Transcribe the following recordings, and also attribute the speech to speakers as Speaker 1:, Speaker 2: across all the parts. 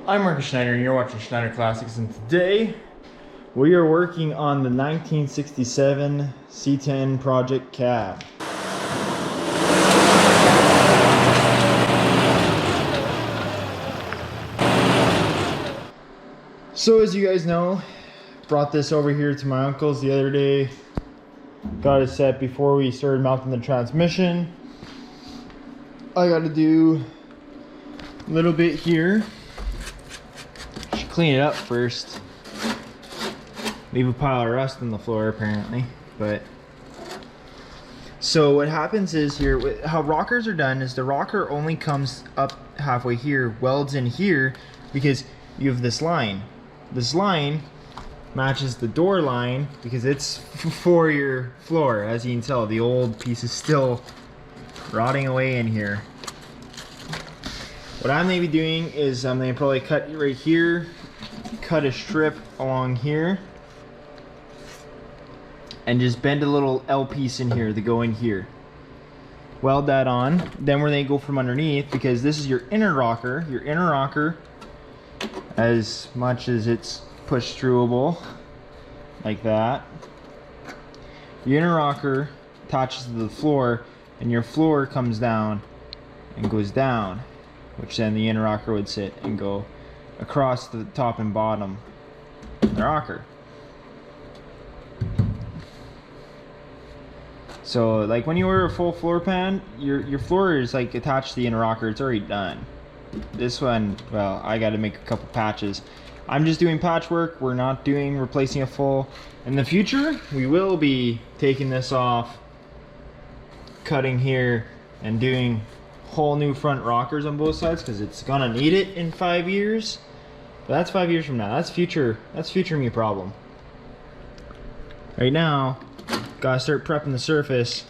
Speaker 1: I'm Marcus Schneider and you're watching Schneider Classics, and today we are working on the 1967 C10 Project cab. So as you guys know, brought this over here to my uncle's the other day. Got it set before we started mounting the transmission. I got to do a little bit here. Should clean it up first. Leave a pile of rust on the floor apparently, but so what happens is here, how rockers are done is the rocker only comes up halfway here, welds in here, because you have this line. This line matches the door line because it's for your floor. As you can tell, the old piece is still rotting away in here. What I'm going to be doing is I'm going to probably cut right here, cut a strip along here, and just bend a little L piece in here to go in here. Weld that on. Then we're going to go from underneath, because this is your inner rocker. Your inner rocker, as much as it's push throughable, like that. Your inner rocker attaches to the floor, and your floor comes down and goes down, which then the inner rocker would sit and go across the top and bottom of the rocker. So like when you order a full floor pan, your floor is like attached to the inner rocker. It's already done. This one, well, I got to make a couple patches. I'm just doing patchwork. We're not doing replacing a full. In the future, we will be taking this off, cutting here, and doing whole new front rockers on both sides, because it's gonna need it in 5 years. But that's 5 years from now. That's future me problem. Right now, gotta start prepping the surface.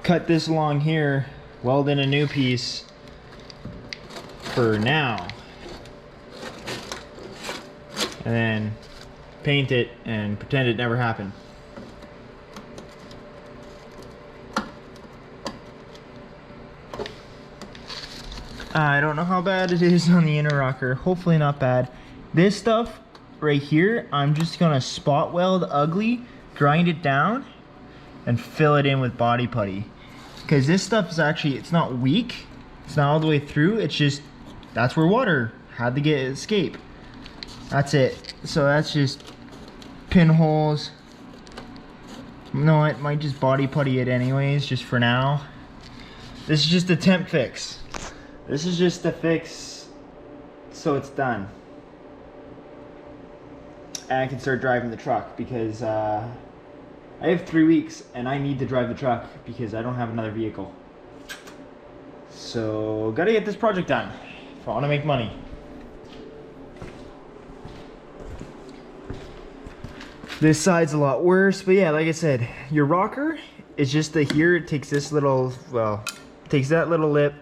Speaker 1: Cut this along here, weld in a new piece for now, and then paint it and pretend it never happened. I don't know how bad it is on the inner rocker. Hopefully not bad. This stuff right here, I'm just gonna spot weld ugly, grind it down, and fill it in with body putty. Because this stuff is actually, it's not weak. It's not all the way through. It's just, that's where water had to get escape. That's it. So that's just pinholes. No, it might just body putty it anyways, just for now. This is just a temp fix. This is just a fix so it's done. And I can start driving the truck, because I have 3 weeks and I need to drive the truck because I don't have another vehicle. So gotta get this project done if I want to make money. This side's a lot worse, but yeah, like I said, your rocker is just here. It takes this little, well, takes that little lip,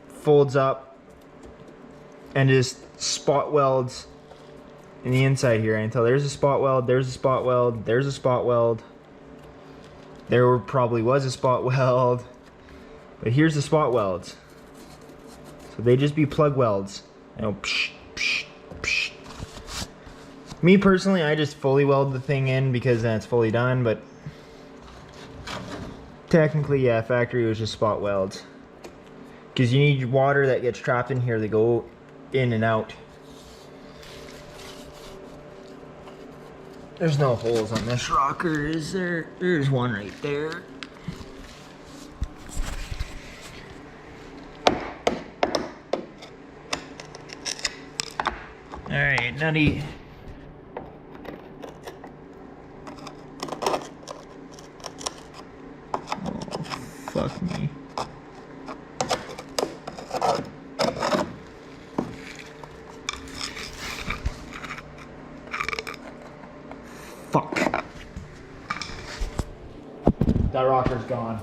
Speaker 1: folds up, and just spot welds in the inside here. I can tell there's a spot weld, there's a spot weld, there's a spot weld. There probably was a spot weld, but here's the spot welds. So they just be plug welds. You know, psh, psh, psh. Me personally, I just fully weld the thing in because then it's fully done, but technically, yeah, factory was just spot welds. Because you need water that gets trapped in here to go in and out. There's no holes on this rocker, is there? There's one right there. Alright, nutty. Oh, fuck me. Fuck. That rocker's gone.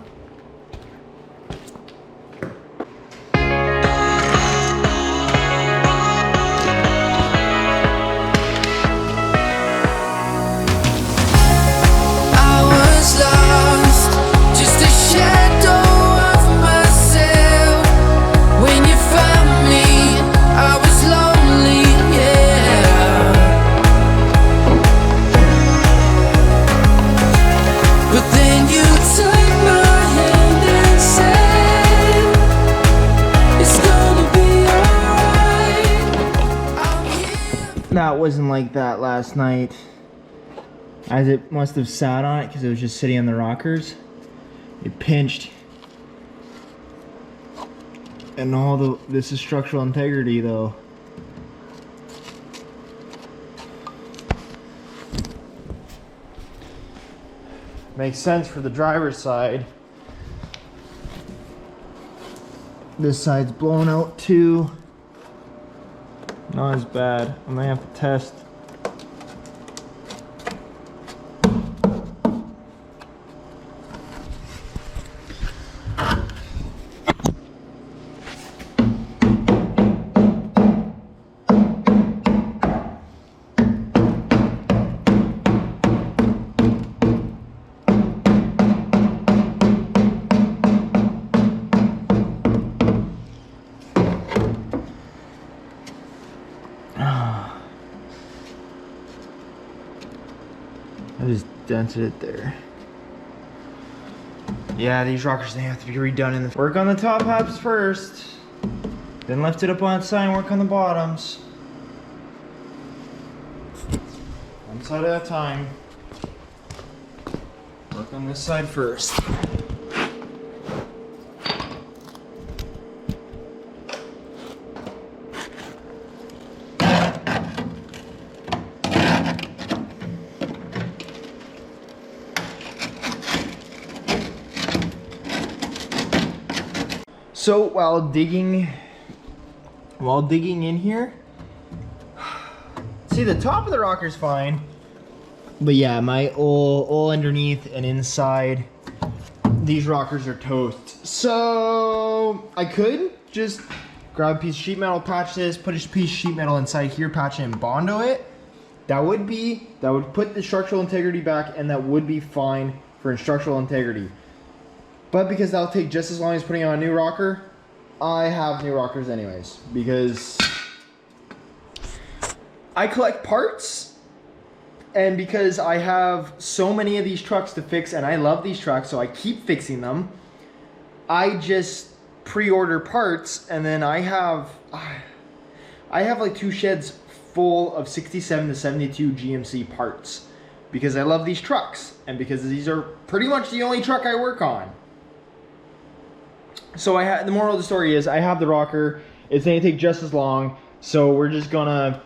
Speaker 2: I was lost, just a shadow of myself. When you found me, I was lonely.
Speaker 1: That wasn't like that last night, as it must have sat on it because it was just sitting on the rockers. It pinched. And this is structural integrity though. Makes sense for the driver's side. This side's blown out too. Not as bad. I might have to test. I just dented it there. Yeah, these rockers, they have to be redone in the... Work on the top halves first. Then lift it up on its side and work on the bottoms. One side at a time. Work on this side first. So while digging in here, see, the top of the rocker's fine, but yeah, my all underneath and inside, these rockers are toast. So I could just grab a piece of sheet metal, patch this, put a piece of sheet metal inside here, patch it and Bondo it. That would put the structural integrity back, and that would be fine for structural integrity. But because that'll take just as long as putting on a new rocker, I have new rockers anyways. Because I collect parts, and because I have so many of these trucks to fix, and I love these trucks, so I keep fixing them, I just pre-order parts, and then I have like 2 sheds full of 67 to 72 GMC parts. Because I love these trucks, and because these are pretty much the only truck I work on. So the moral of the story is I have the rocker. It's going to take just as long. So we're just going to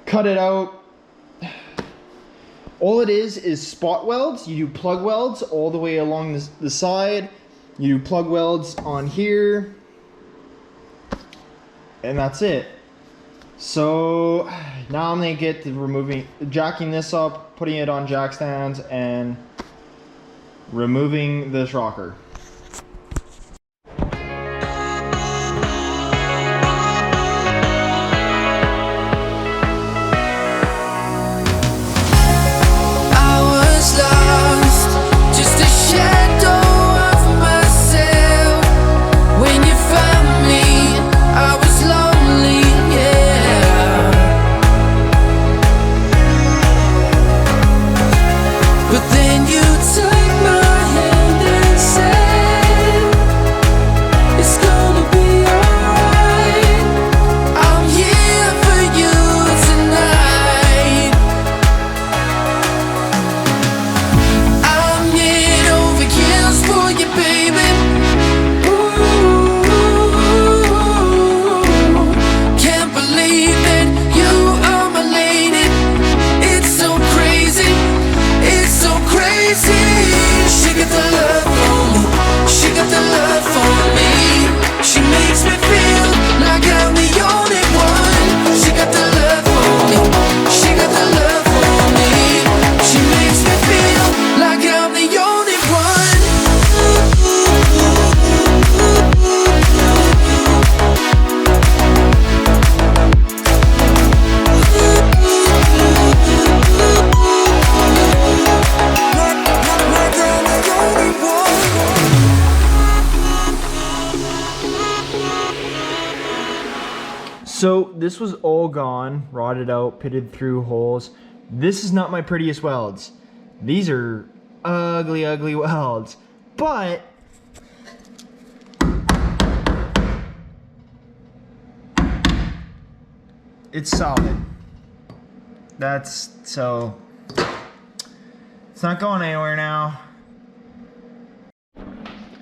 Speaker 1: cut it out. All it is spot welds. You do plug welds all the way along the side. You do plug welds on here. And that's it. So now I'm going to get to jacking this up, putting it on jack stands, and removing this rocker. So this was all gone, rotted out, pitted through holes. This is not my prettiest welds. These are ugly, ugly welds. But it's solid. So it's not going anywhere now.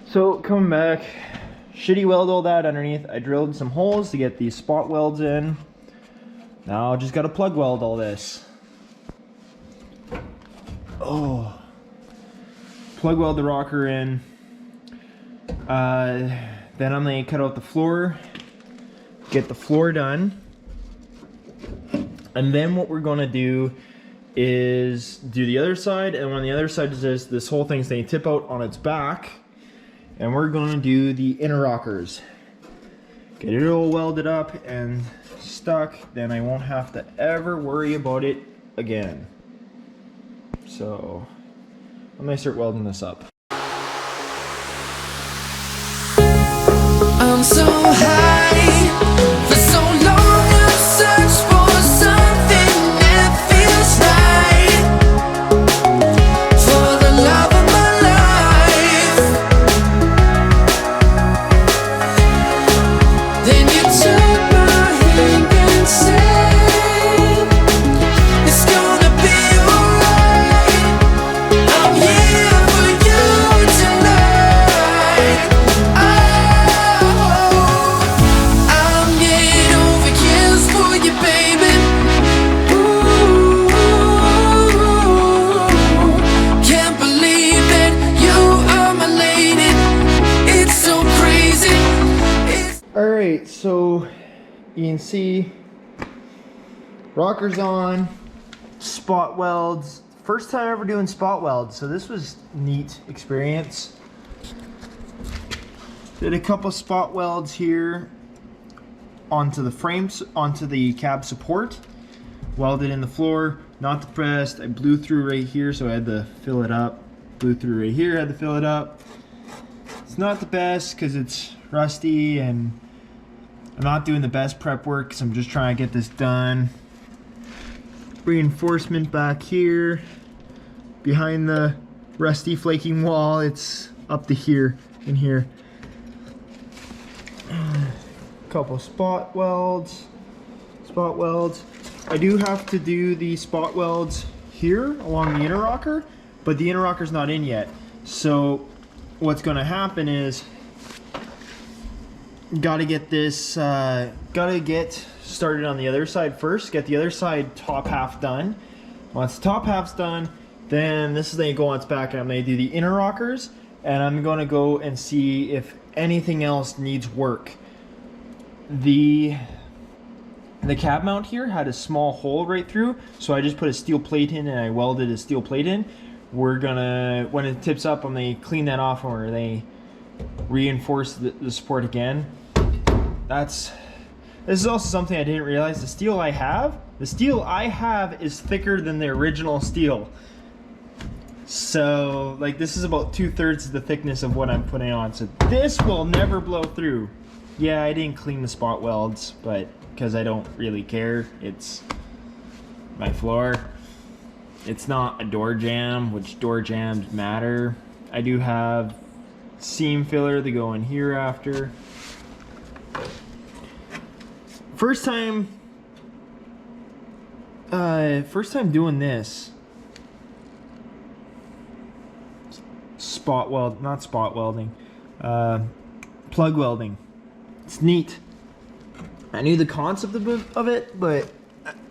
Speaker 1: So coming back, shitty weld all that underneath. I drilled some holes to get these spot welds in. Now I just gotta plug weld all this. Oh, plug weld the rocker in. Then I'm gonna cut out the floor, get the floor done. And then what we're gonna do is do the other side, and when the other side is this whole thing's gonna tip out on its back, and we're gonna do the inner rockers. Get it all welded up and stuck, then I won't have to ever worry about it again. So I'm gonna start welding this up.
Speaker 2: I'm so high. For so long I've searched for something that feels right. For the love of my life. Then you took my hand and said, it's gonna be alright. I'm here for you tonight. I'm getting over kills for you, baby. Ooh, can't believe that you are my lady. It's so crazy.
Speaker 1: Alright, so you can see rockers on, spot welds. First time ever doing spot welds, so this was neat experience. Did a couple spot welds here onto the frames, onto the cab support. Welded in the floor, not depressed. I blew through right here, so I had to fill it up. Blew through right here, had to fill it up. It's not the best because it's rusty and I'm not doing the best prep work because I'm just trying to get this done. Reinforcement back here behind the rusty flaking wall. It's up to here and here. Couple spot welds. I do have to do the spot welds here along the inner rocker, but the inner rocker's not in yet. So what's going to happen is gotta get started on the other side first. Get the other side top half done. Once the top half's done, then this is going to go on its back, and I'm going to do the inner rockers, and I'm going to go and see if anything else needs work. The cab mount here had a small hole right through, so I just put a steel plate in and I welded a steel plate in. We're gonna, when it tips up, I'm gonna clean that off, or they reinforce the support again. This is also something I didn't realize. The steel I have is thicker than the original steel. So like this is about 2/3 of the thickness of what I'm putting on. So this will never blow through. Yeah, I didn't clean the spot welds, but because I don't really care. It's my floor. It's not a door jamb, which door jambs matter. I do have seam filler to go in here after. First time doing this. Plug welding. It's neat. I knew the concept of it, but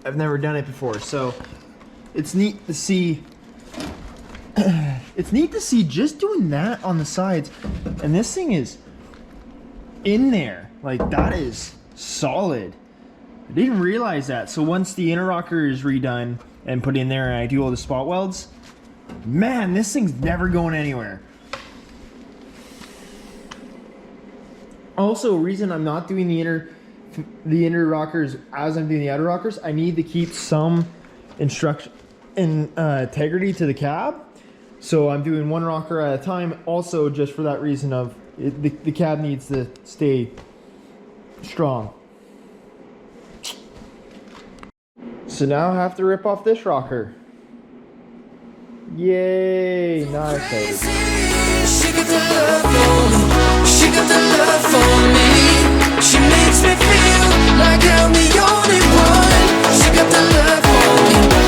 Speaker 1: I've never done it before. So it's neat to see. It's neat to see just doing that on the sides, and this thing is in there. Like that is solid. I didn't realize that. So once the inner rocker is redone and put in there, and I do all the spot welds, man, this thing's never going anywhere. Also, reason I'm not doing the inner rockers as I'm doing the outer rockers, I need to keep some integrity to the cab. So I'm doing one rocker at a time. Also, just for that reason of the cab needs to stay strong. So now I have to rip off this rocker. Yay! Now I'm excited.
Speaker 2: She got the love for me. She got the love for me. She makes me feel like I'm the only one. She got the love for me.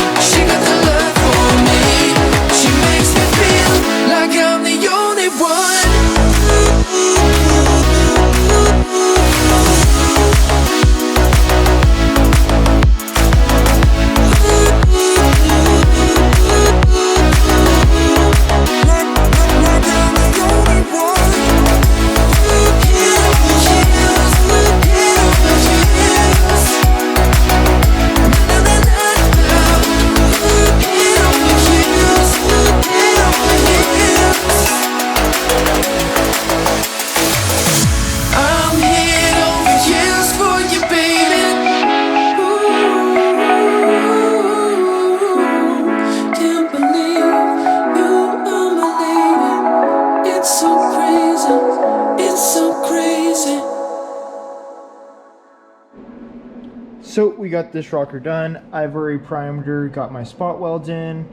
Speaker 1: So we got this rocker done. I've already primed her, got my spot welds in.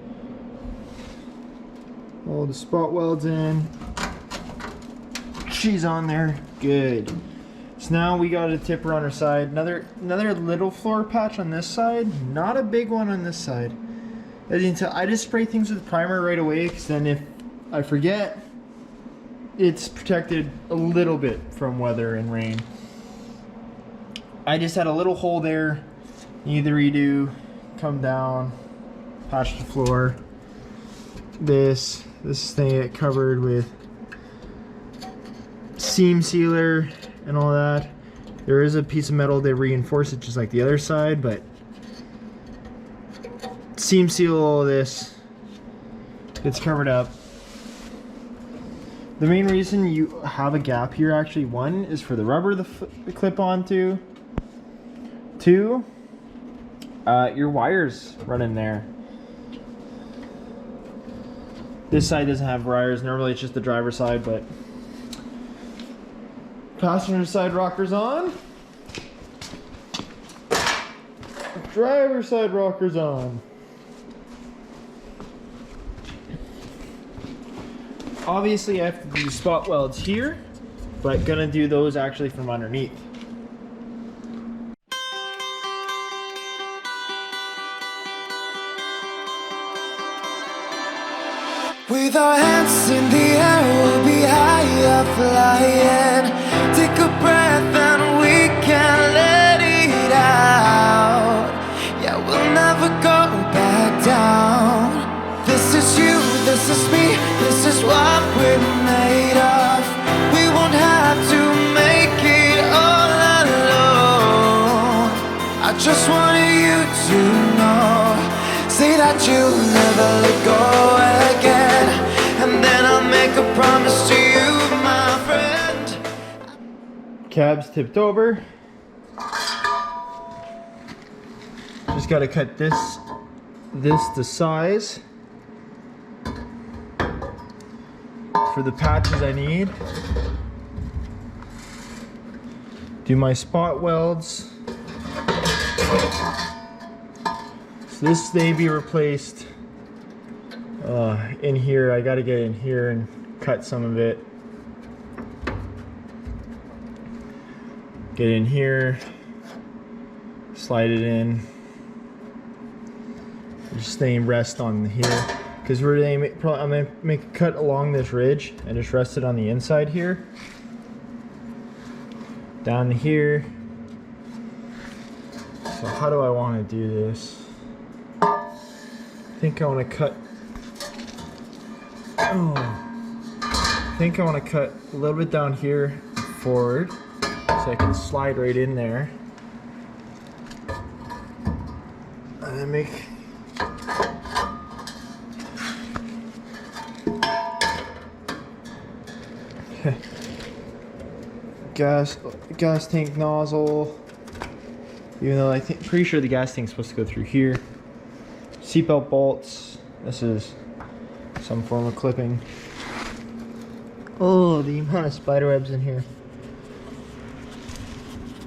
Speaker 1: All the spot welds in. She's on there, good. So now we got a tipper on her side. Another little floor patch on this side. Not a big one on this side. As you can tell, I just spray things with primer right away, because then if I forget, it's protected a little bit from weather and rain. I just had a little hole there. Need to redo, come down, patch the floor. This thing get covered with seam sealer and all that. There is a piece of metal to reinforce it just like the other side, but seam seal all this. It's covered up. The main reason you have a gap here, actually, one is for the rubber to clip onto. Two, your wires run in there. This side doesn't have wires. Normally it's just the driver's side, but passenger side rockers on. Driver side rockers on. Obviously I have to do spot welds here, but gonna do those actually from underneath.
Speaker 2: With our hands in the air, we'll be higher flying. Take a breath and we can let it out. Yeah, we'll never go back down. This is you, this is me, this is what we're made of. We won't have to make it all alone. I just wanted you to know, say that you'll never let go again, and then I'll make a promise to you, my friend.
Speaker 1: Cab's tipped over. Just gotta cut this to size for the patches I need. Do my spot welds. So this may be replaced in here. I gotta get in here and cut some of it. Get in here, slide it in. Just staying rest on here, because I'm gonna make a cut along this ridge and just rest it on the inside here. Down to here. So how do I want to do this? I think I want to cut. I think I want to cut a little bit down here forward, so I can slide right in there, and then make. gas tank nozzle. Even though I think, pretty sure the gas tank's supposed to go through here. Seatbelt bolts. This is some form of clipping. Oh, the amount of spider webs in here.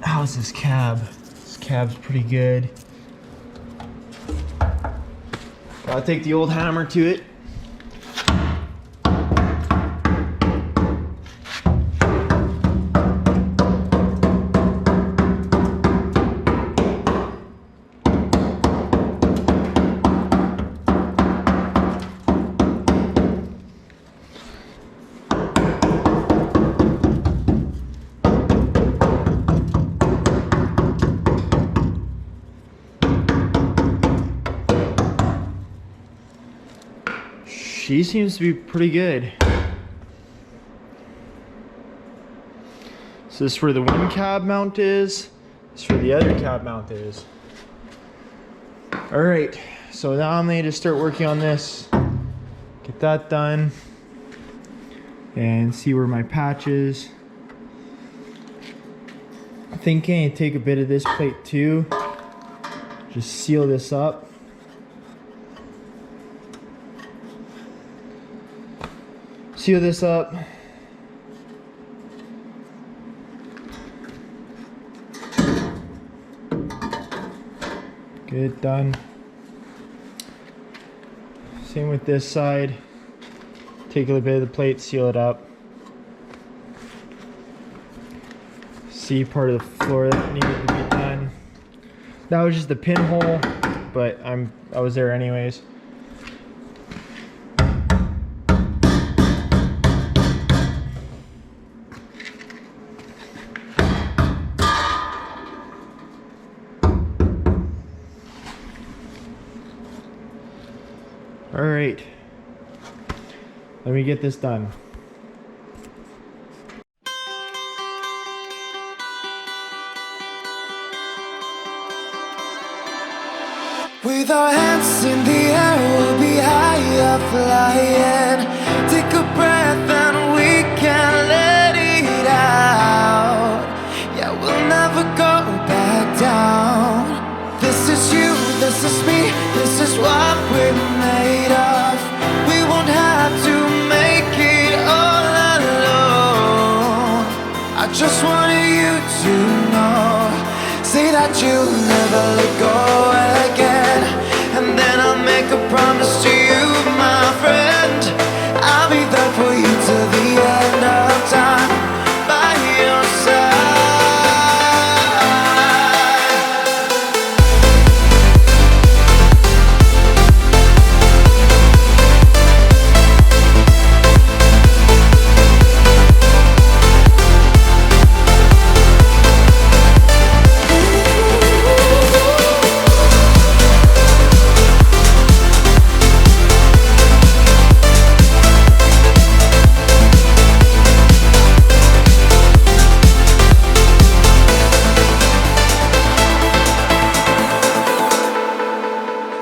Speaker 1: How's this cab? This cab's pretty good. Gotta take the old hammer to it. She seems to be pretty good. So this is where the one cab mount is. This is where the other cab mount is. Alright, so now I'm going to start working on this. Get that done. And see where my patch is. I'm thinking I'd take a bit of this plate too. Just seal this up. Seal this up. Get it done. Same with this side. Take a little bit of the plate, seal it up. See part of the floor that needed to be done. That was just the pinhole, but I was there anyways. All right, let me get this done.
Speaker 2: With our hands in the air, we'll be higher flying. Take a breath and we can let it out. Yeah, we'll never go back down. This is you, this is me, this is what we're made of. We won't have to make it all alone. I just wanted you to know. Say that you'll never let go again. And then I'll make a promise to you, my friend. I'll be there for you till the end of time, by your side.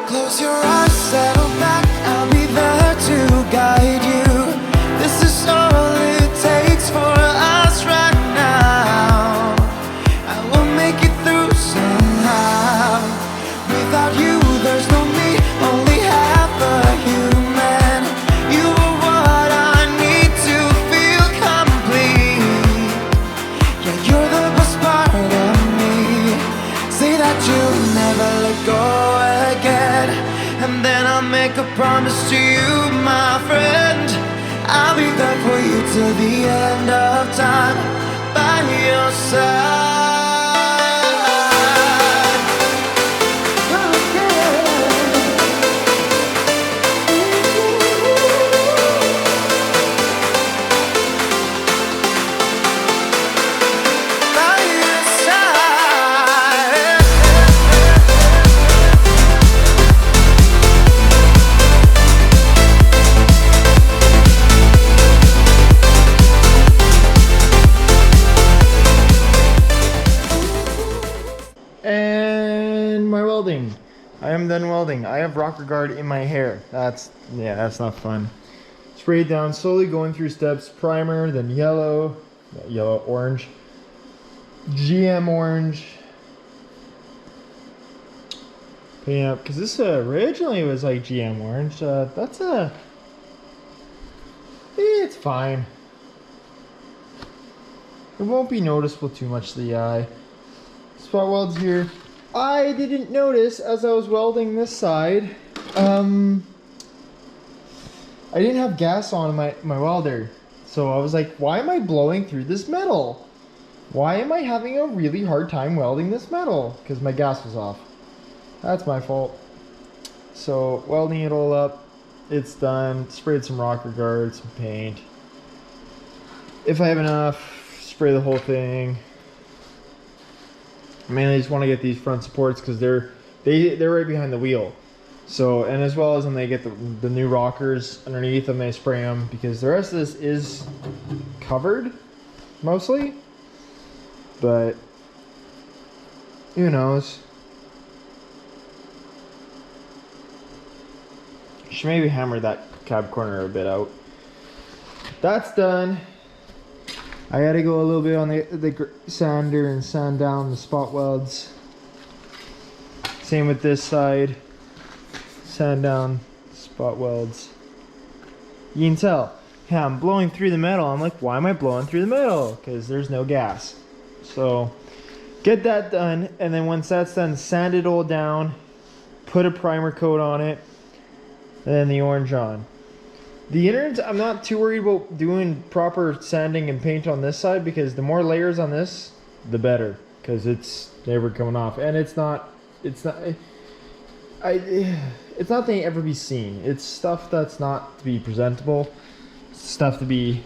Speaker 2: Close your eyes, settle back, I'll be there to guide you. This is all it takes for us right now. I will make it through somehow. Without you, there's no me, only half a human. You are what I need to feel complete. Yeah, you're the best part of me. Say that you'll never let go again. And then I'll make a promise to you, my friend. I'll be there for you till the end of time, by your side. By your side.
Speaker 1: And my welding. I am done welding. I have rocker guard in my hair. That's not fun. Spray it down slowly, going through steps. Primer, then yellow, orange, GM orange. Paint up, because this originally was like GM orange. It's fine. It won't be noticeable too much to the eye. Spot welds here. I didn't notice as I was welding this side. I didn't have gas on my welder. So I was like, why am I blowing through this metal? Why am I having a really hard time welding this metal? Because my gas was off. That's my fault. So welding it all up. It's done. Sprayed some rocker guard, some paint. If I have enough, spray the whole thing. I mainly just want to get these front supports because they're right behind the wheel. So, and as well as when they get the new rockers underneath them, they spray them because the rest of this is covered mostly. But who knows? Should maybe hammer that cab corner a bit out. That's done. I gotta go a little bit on the sander and sand down the spot welds. Same with this side. Sand down spot welds. You can tell, yeah, I'm blowing through the metal. I'm like, why am I blowing through the metal? Because there's no gas. So get that done, and then once that's done, sand it all down, put a primer coat on it, and then the orange on. The innards, I'm not too worried about doing proper sanding and paint on this side, because the more layers on this, the better, because it's never coming off, and it's not to ever be seen. It's stuff that's not to be presentable, stuff to be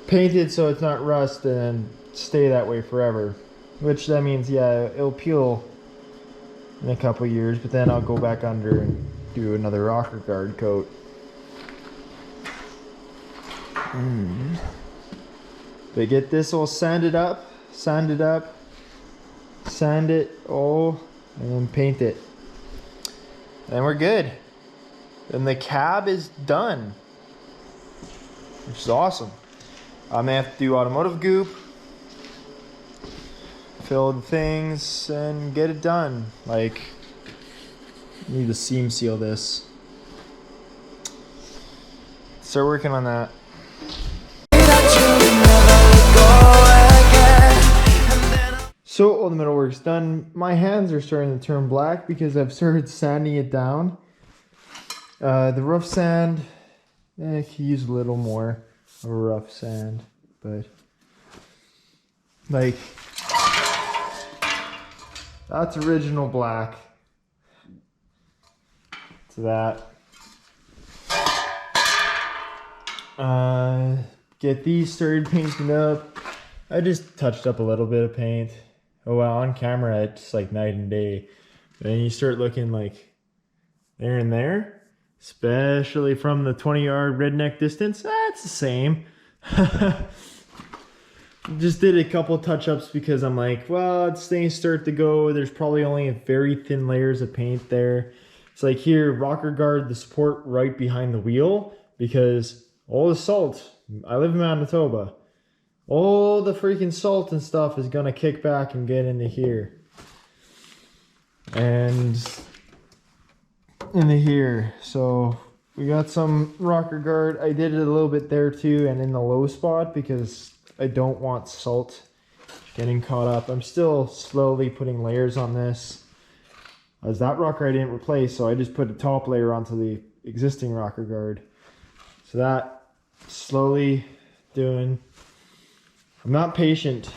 Speaker 1: painted so it's not rust and stay that way forever, which that means, yeah, it'll peel in a couple years, but then I'll go back under and do another rocker guard coat. But get this all sanded up, sand it all, and then paint it. And we're good. And the cab is done, which is awesome. I may have to do automotive goop, fill the things, and get it done. Like, need to seam seal this. Start working on that. So all the metal work's done. My hands are starting to turn black because I've started sanding it down. The rough sand, I could use a little more of a rough sand, but like, that's original black to that. Get these started painting up. I just touched up a little bit of paint. Oh wow, on camera it's like night and day. Then you start looking like there and there, especially from the 20-yard redneck distance. That's the same. Just did a couple touch-ups because I'm like, well, it's things start to go. There's probably only very thin layers of paint there. It's like here, rocker guard the support right behind the wheel, because all the salt, I live in Manitoba, all the freaking salt and stuff is gonna kick back and get into here. And into here. So we got some rocker guard. I did it a little bit there too, and in the low spot, because I don't want salt getting caught up. I'm still slowly putting layers on this. As that rocker I didn't replace, so I just put a top layer onto the existing rocker guard. So that slowly doing. I'm not patient,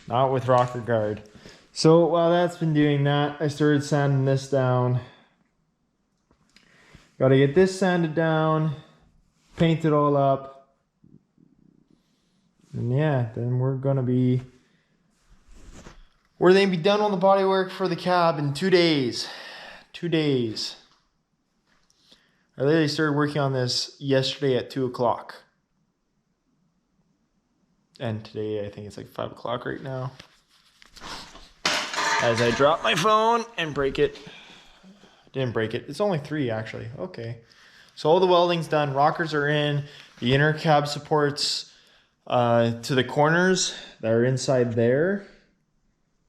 Speaker 1: not with rocker guard. So while that's been doing that, I started sanding this down. Got to get this sanded down, paint it all up, and yeah, then we're gonna be done on the bodywork for the cab in 2 days. 2 days. I literally started working on this yesterday at 2 o'clock. And today, I think it's like 5 o'clock right now. As I drop my phone and break it. Didn't break it. It's only 3 actually. Okay. So all the welding's done. Rockers are in. The inner cab supports to the corners that are inside there.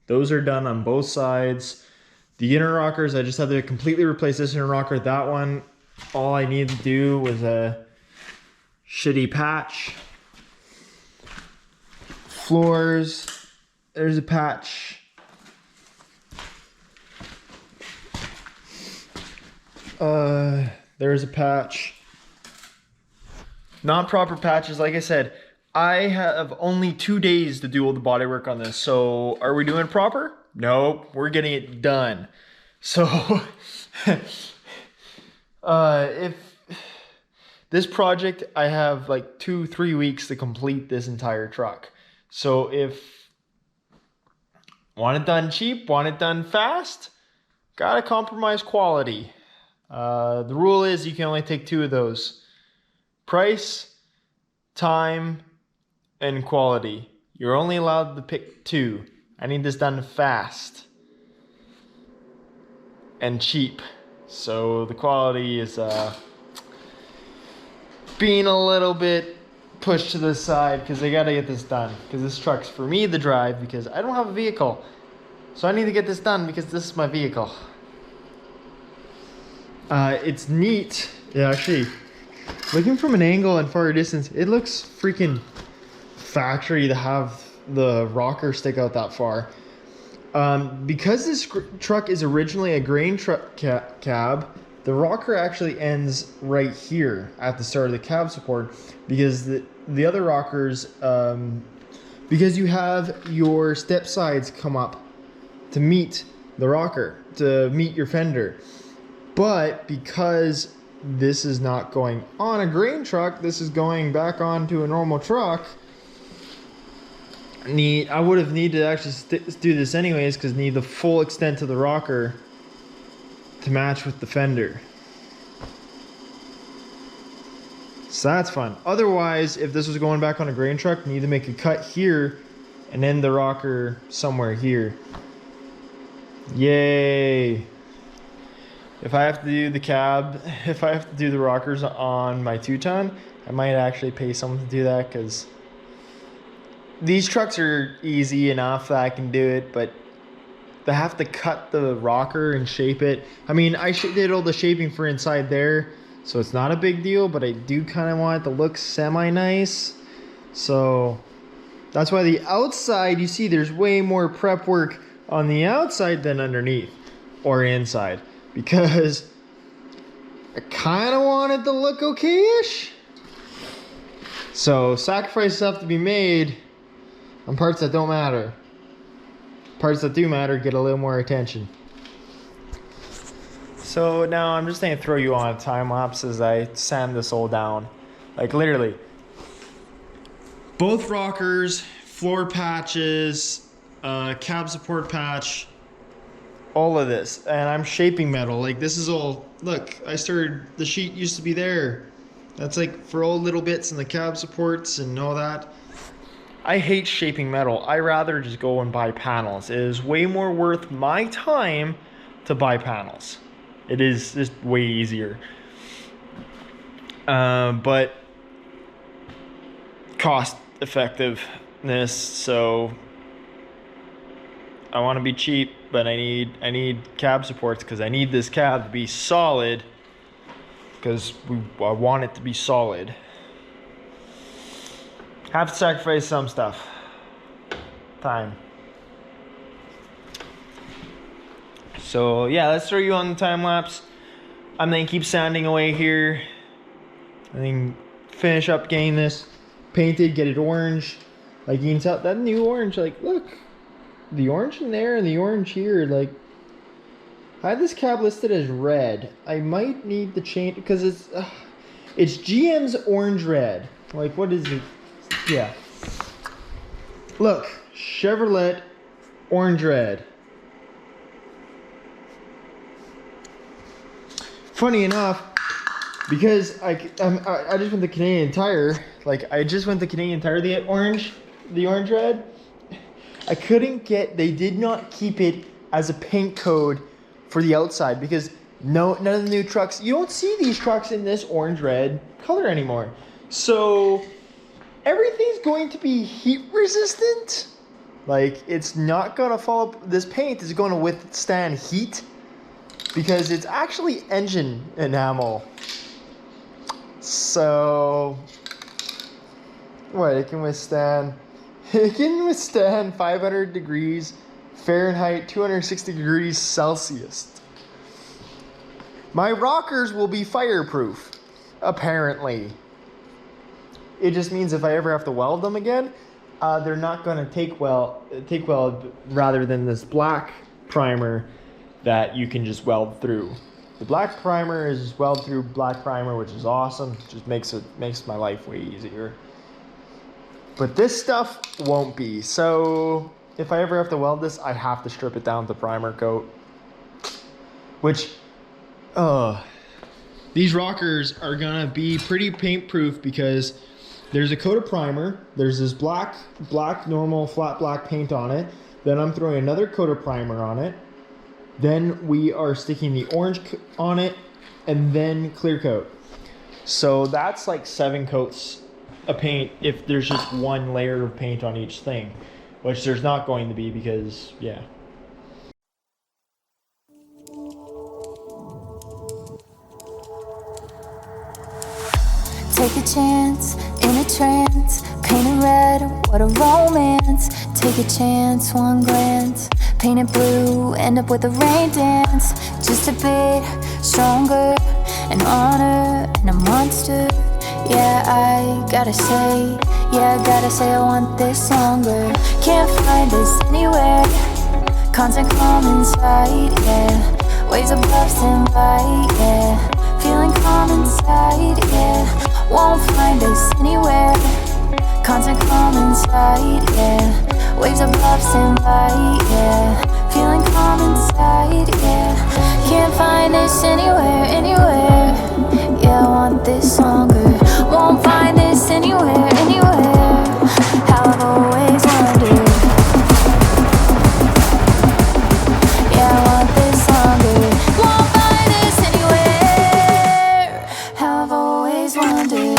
Speaker 1: Those are done on both sides. The inner rockers, I just had to completely replace this inner rocker. That one, all I needed to do was a shitty patch. Floors, there's a patch. There's a patch. Not proper patches, like I said, I have only 2 days to do all the bodywork on this. So are we doing it proper? Nope, we're getting it done. So if this project, I have like 2-3 weeks to complete this entire truck. So if want it done cheap, want it done fast, gotta compromise quality. The rule is you can only take 2 of those: price, time, and quality. You're only allowed to pick 2. I need this done fast and cheap. So the quality is being a little bit pushed to the side because they gotta get this done, because this truck's for me to drive, because I don't have a vehicle. So I need to get this done because this is my vehicle. It's neat. Yeah, actually, looking from an angle and far distance, it looks freaking factory to have the rocker stick out that far. Because this truck is originally a grain truck cab, the rocker actually ends right here at the start of the cab support, because the other rockers, because you have your step sides come up to meet the rocker, to meet your fender. But because this is not going on a grain truck, this is going back onto a normal truck. I would have needed to actually do this anyways, because need the full extent of the rocker to match with the fender. So that's fun. Otherwise, if this was going back on a grain truck, need to make a cut here and end the rocker somewhere here. Yay! If I have to do the cab, if I have to do the rockers on my 2-ton, I might actually pay someone to do that, because these trucks are easy enough that I can do it, but they have to cut the rocker and shape it. I mean, I did all the shaping for inside there, so it's not a big deal, but I do kind of want it to look semi-nice. So that's why the outside, you see there's way more prep work on the outside than underneath or inside, because I kind of want it to look okay-ish. So sacrifices have to be made on parts that don't matter. Parts that do matter get a little more attention. So now I'm just gonna throw you on a time lapse as I sand this all down. Like literally, both rockers, floor patches, cab support patch, all of this. And I'm shaping metal. Like this is all, look, the sheet used to be there. That's like for all little bits and the cab supports and all that. I hate shaping metal. I rather just go and buy panels. It is way more worth my time to buy panels. It is just way easier. But cost effectiveness, so I want to be cheap, but I need cab supports, because I need this cab to be solid, because I want it to be solid. Have to sacrifice some stuff. Time. So yeah, let's throw you on the time lapse. I'm gonna keep sanding away here. I think finish up getting this painted, get it orange. Like you can tell that new orange, like look, the orange in there and the orange here, like I had this cab listed as red. I might need to change, because it's GM's orange red. Like what is it? Yeah. Look, Chevrolet orange red. Funny enough, because I just went to Canadian Tire. Like I just went to Canadian Tire, the orange red. I couldn't get. They did not keep it as a paint code for the outside, because none of the new trucks. You don't see these trucks in this orange red color anymore. So everything's going to be heat resistant. Like it's not gonna fall up. This paint is going to withstand heat, because it's actually engine enamel. So what it can withstand? It can withstand 500 degrees Fahrenheit, 260 degrees Celsius. My rockers will be fireproof, apparently. It just means if I ever have to weld them again, they're not going to take well rather than this black primer that you can just weld through. The black primer is weld through black primer, which is awesome. Just makes my life way easier. But this stuff won't be. So if I ever have to weld this, I have to strip it down to primer coat. Which, these rockers are gonna be pretty paint proof, because there's a coat of primer. There's this black normal flat black paint on it. Then I'm throwing another coat of primer on it. Then we are sticking the orange on it, and then clear coat. So that's like 7 coats of paint if there's just one layer of paint on each thing, which there's not going to be, because yeah.
Speaker 3: Take a chance, in a trance, paint it red, what a romance. Take a chance, one glance, painted blue, end up with a rain dance. Just a bit stronger, an honor and a monster. Yeah, I gotta say I want this longer. Can't find this anywhere. Constant calm inside, yeah. Waves above stand by, yeah. Feeling calm inside, yeah. Won't find us anywhere. Constant calm inside, yeah. Waves above stand by, yeah. Feeling calm inside, yeah. Can't find this anywhere, anywhere. Yeah, I want this longer. Won't find this anywhere, anywhere. How I've always wondered. Yeah, I want this longer. Won't find this anywhere. How I've always wondered.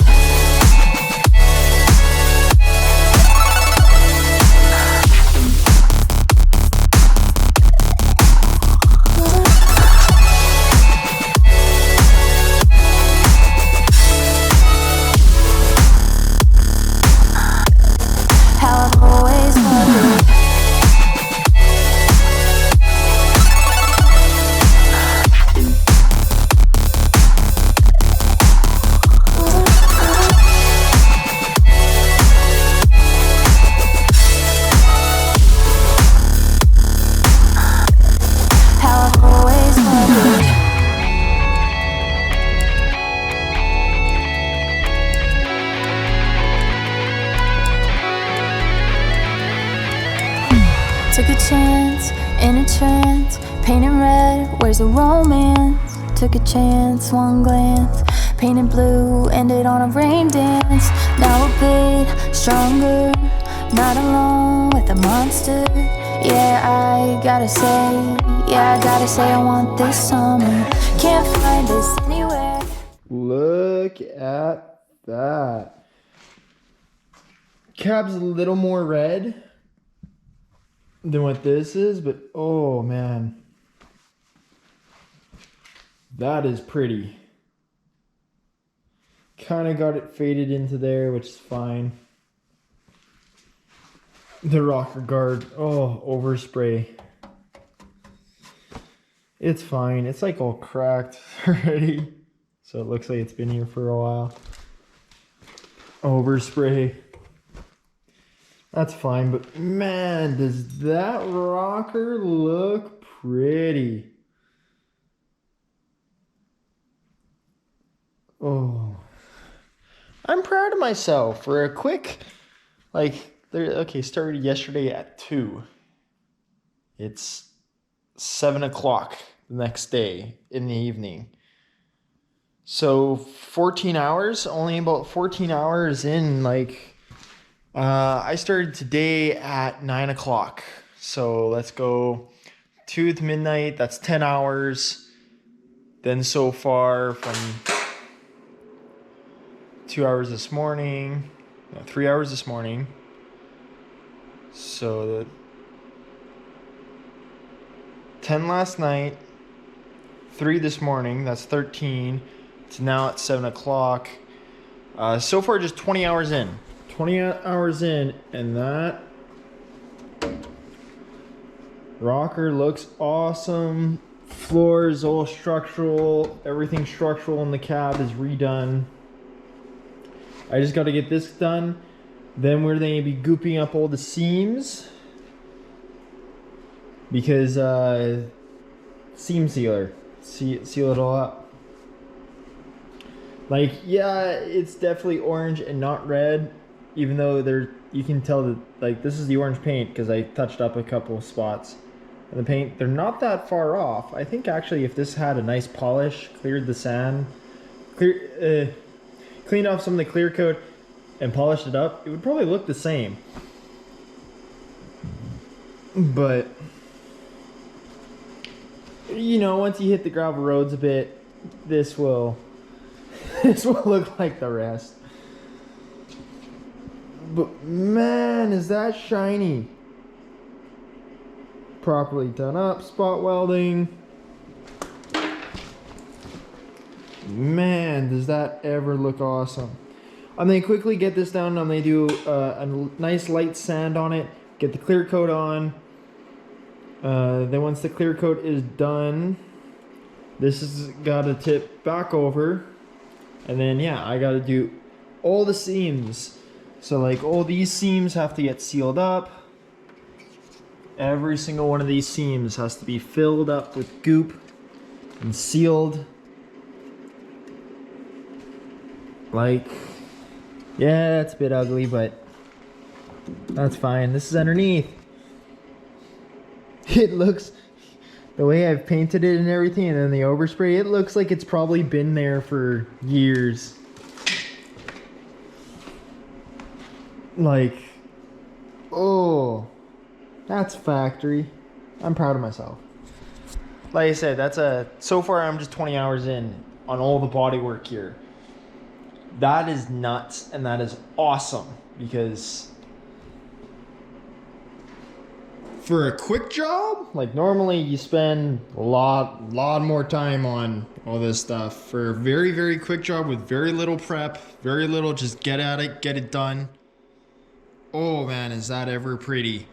Speaker 3: Took a chance, in a trance, painted red, where's the romance? Took a chance, one glance, painted blue, ended on a rain dance. Now a bit stronger, not alone with a monster. Yeah, I gotta say I want this summer. Can't find this anywhere.
Speaker 1: Look at that. Cab's a little more red than what this is, but oh man, that is pretty. Kind of got it faded into there, which is fine. The rocker guard, oh, overspray. It's fine. It's like all cracked already, so it looks like it's been here for a while. Overspray. That's fine, but man, does that rocker look pretty. Oh, I'm proud of myself for a quick, okay, started yesterday at 2. It's 7 o'clock the next day in the evening. So 14 hours, only about 14 hours in, I started today at 9 o'clock. So let's go 2 to midnight. That's 10 hours. Then so far from 2 hours this morning, 3 hours this morning. So 10 last night, 3 this morning. That's 13. It's now at 7 o'clock. So far just 20 hours in. 20 hours in, and that rocker looks awesome. Floor is all structural. Everything structural in the cab is redone. I just got to get this done. Then we're going to be gooping up all the seams because seam sealer, seal it all up. Yeah, it's definitely orange and not red. Even though you can tell that this is the orange paint because I touched up a couple of spots. And the paint, they're not that far off. I think actually if this had a nice polish, cleared the sand, cleaned off some of the clear coat and polished it up, it would probably look the same. But, once you hit the gravel roads a bit, this will look like the rest. But man, is that shiny. Properly done up, spot welding. Man, does that ever look awesome. I'm going to quickly get this down. I'm going to do a nice light sand on it, get the clear coat on, Then once the clear coat is done, this has got to tip back over. And then yeah, I got to do all the seams. So like all these seams have to get sealed up. Every single one of these seams has to be filled up with goop and sealed. Like, yeah, it's a bit ugly, but that's fine. This is underneath. It looks, the way I've painted it and everything, and then the overspray, it looks like it's probably been there for years. Like, oh, that's factory. I'm proud of myself. Like I said, so far I'm just 20 hours in on all the body work here. That is nuts, and that is awesome, because for a quick job, like normally you spend a lot more time on all this stuff. For a very, very quick job with very little prep, very little, just get at it, get it done. Oh man, is that ever pretty.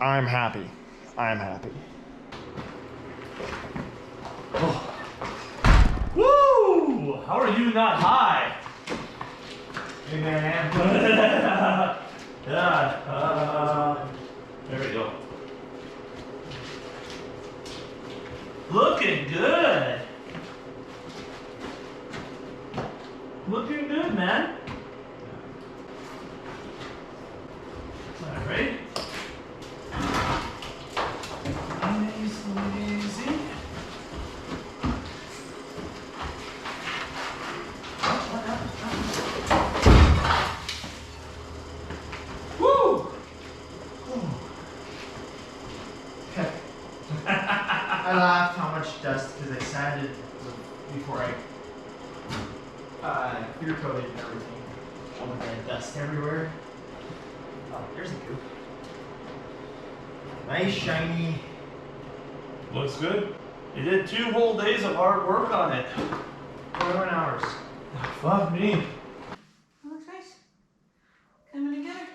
Speaker 1: I'm happy. I'm happy.
Speaker 4: Oh. Woo! How are you not high?
Speaker 1: Hey man.
Speaker 4: Yeah. There we go. Looking good. Looking good, man. All right. Nice and easy. Woo!
Speaker 1: I laughed how much dust, because I sanded before I clear coated and everything. All the red dust everywhere. Oh, there's a goop. Nice shiny.
Speaker 4: Looks good. You did 2 whole days of hard work on it.
Speaker 1: 21 hours.
Speaker 4: Fuck me.
Speaker 5: That looks nice. Coming together.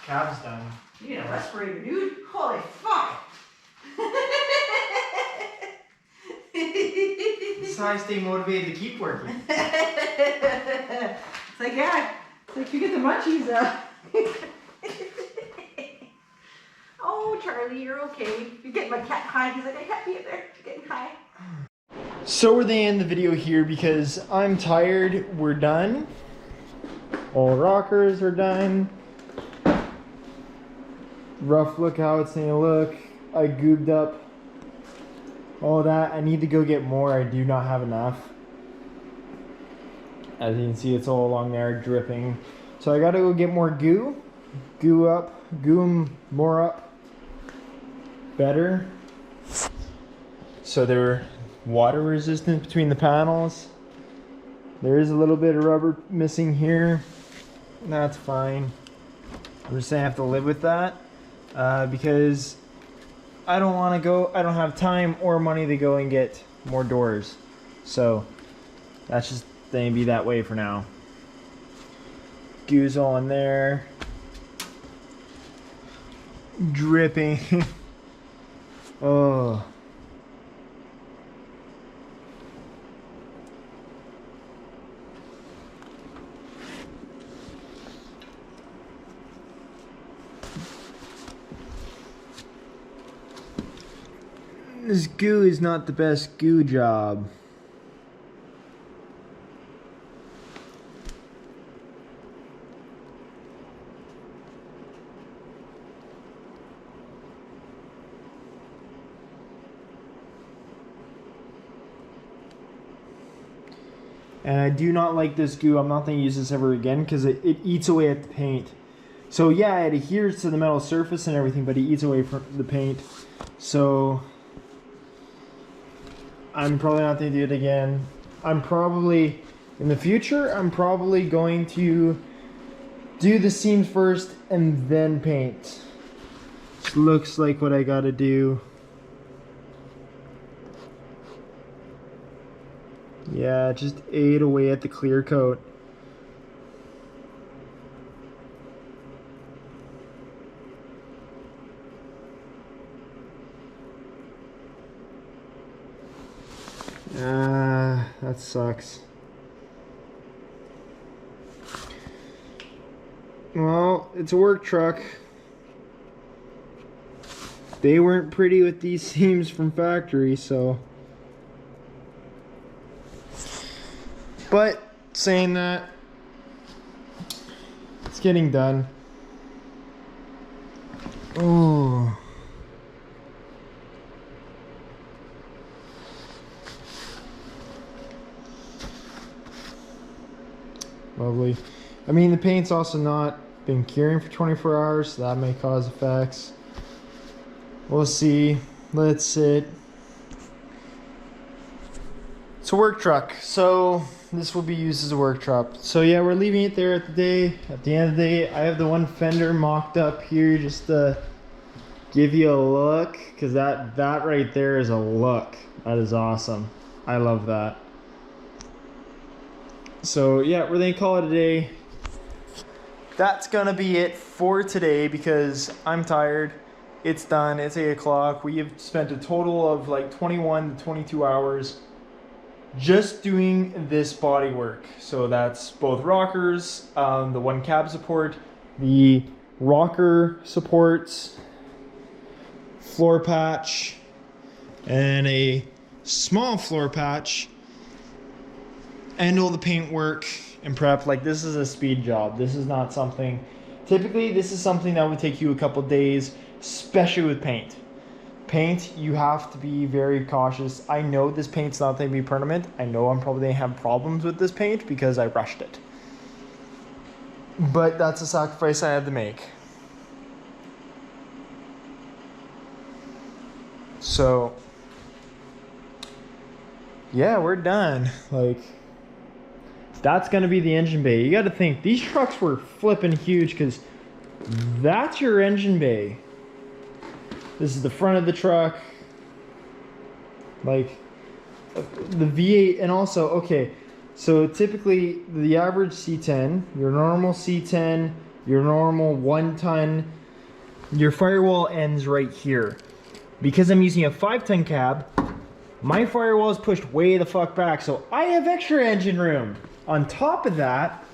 Speaker 1: Cab's done.
Speaker 5: You need a respirator, dude. Holy fuck.
Speaker 1: This is how I stay motivated to keep working.
Speaker 5: It's like, yeah, it's like you get the munchies. Oh, Charlie, you're okay. You're getting my cat high. He's like, I can't be in there. You're getting high.
Speaker 1: So we're the end of the video here because I'm tired. We're done. All rockers are done. Rough look how it's gonna look. I goobed up all that. I need to go get more. I do not have enough. As you can see, it's all along there dripping. So I gotta go get more goo. Goo up. Goo 'em more up. Better. So they're water resistant between the panels. There is a little bit of rubber missing here. That's fine. I'm just gonna have to live with that because I don't want to go. I don't have time or money to go and get more doors. So that's just gonna be that way for now. Goo's all in there. Dripping. Oh. This goo is not the best goo job. And I do not like this goo. I'm not going to use this ever again because it eats away at the paint. So yeah, it adheres to the metal surface and everything, but it eats away from the paint. So I'm probably not going to do it again. I'm probably, in the future, I'm probably going to do the seams first and then paint. Just looks like what I got to do. Yeah, it just ate away at the clear coat. That sucks. Well, it's a work truck. They weren't pretty with these seams from factory, so. But saying that, it's getting done. Oh. Lovely. I mean, the paint's also not been curing for 24 hours, so that may cause effects. We'll see. Let's sit. It's a work truck, so this will be used as a work truck. So yeah, we're leaving it there at the day. At the end of the day, I have the one fender mocked up here just to give you a look, because that right there is a look. That is awesome. I love that. So yeah, we're gonna call it a day. That's gonna be it for today because I'm tired. It's done. It's 8 o'clock. We have spent a total of like 21 to 22 hours just doing this body work. So that's both rockers, the one cab support, the rocker supports, floor patch, and a small floor patch, and all the paint work and prep. Like, this is a speed job. This is not something, typically this is something that would take you a couple days, especially with paint. Paint, you have to be very cautious. I know this paint's not going to be permanent. I know I'm probably going to have problems with this paint because I rushed it. But that's a sacrifice I had to make. So, yeah, we're done. Like, that's going to be the engine bay. You got to think, these trucks were flipping huge because that's your engine bay. This is the front of the truck. Like, the V8, and also, okay, so typically the average C10, your normal C10, your normal 1-ton, your firewall ends right here. Because I'm using a 5-ton cab, my firewall is pushed way the fuck back, so I have extra engine room. On top of that,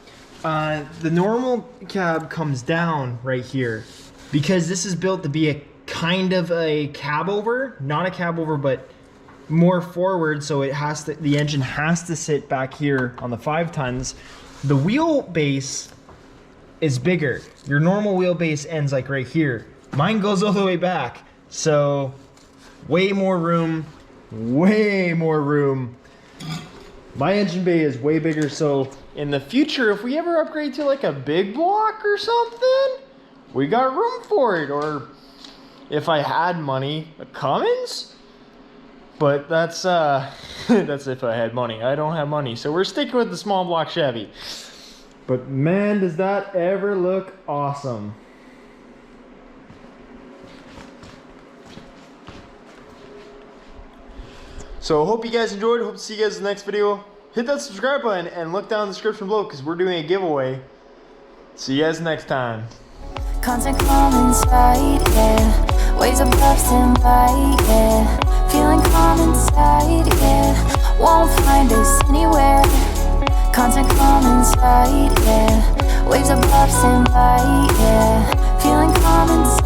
Speaker 1: the normal cab comes down right here because this is built to be a kind of a cab over, not a cab over, but more forward, so it has to, the engine has to sit back here on the 5 tons. The wheelbase is bigger. Your normal wheelbase ends like right here. Mine goes all the way back, so way more room, way more room. My engine bay is way bigger, so in the future, if we ever upgrade to like a big block or something, we got room for it. Or if I had money, a Cummins? But that's that's if I had money. I don't have money, so we're sticking with the small block Chevy. But man, does that ever look awesome. So hope you guys enjoyed. Hope to see you guys in the next video. Hit that subscribe button and look down in the description below because we're doing a giveaway. See you guys next time.
Speaker 3: Constant calm inside, yeah. Waves above stand by, yeah. Feeling calm inside, yeah. Won't find us anywhere. Constant calm inside, yeah. Waves above stand by, yeah. Feeling calm inside.